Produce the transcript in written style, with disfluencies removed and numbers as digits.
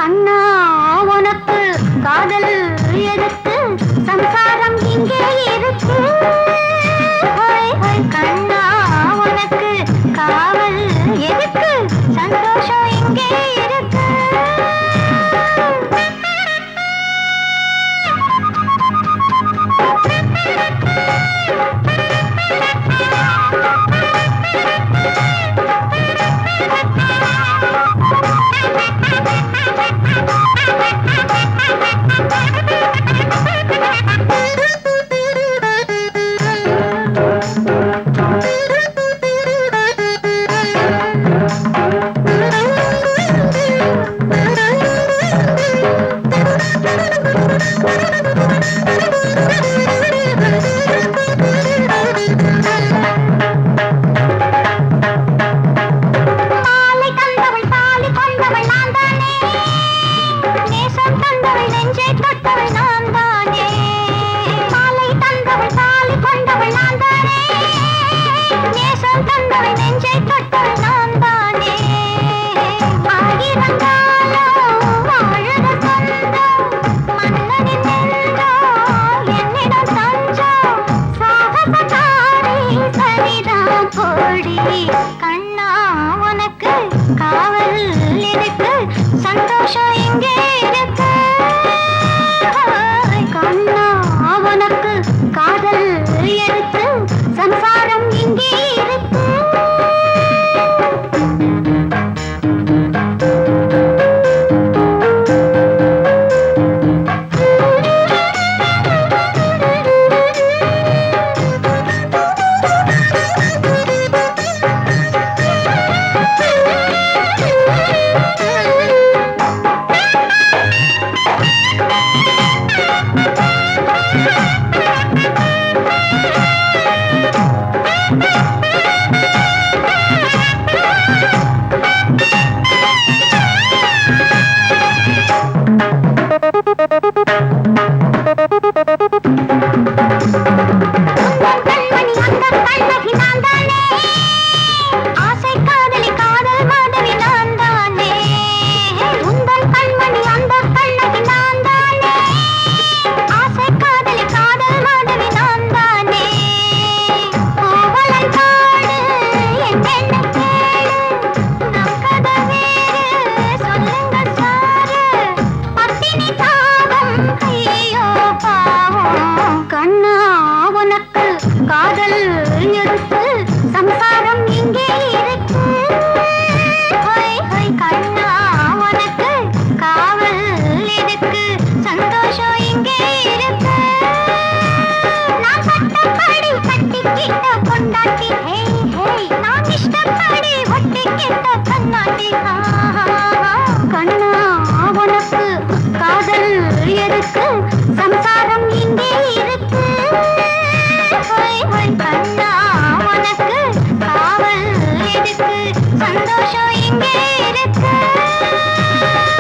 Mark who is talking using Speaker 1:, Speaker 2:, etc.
Speaker 1: கண்ணா உனக்கு காதல் எதுக்கு சம்சாரம் இங்கே இருக்கு கண்ணா உனக்கு காவல் எதுக்கு சந்தோஷம் இங்கே இருக்கு கண்ணா உனக்கு காவல் எதுக்கு சந்தோஷம் எங்கே இருக்கு கண்ணா உனக்கு காதல் எதுக்கு சம்சாரம் இங்கே இருக்கு காதல் எதுக்கு சம்சாரம் இங்கே இருக்கு கண்ணா உனக்கு காவல் எதுக்கு சந்தோஷம் இங்கே இருக்கு நான் சட்டப்படி கட்டிக்கிட்ட கொண்டாட்டி நான் இஷ்டப்படி ஒட்டிக்கிட்ட கண்ணாட்டி கண்ணா உனக்கு காதல் எதுக்கு சம்சாரம் இங்கே இருக்கு கண்ணா உனக்கு காவல் எதுக்கு சந்தோஷம்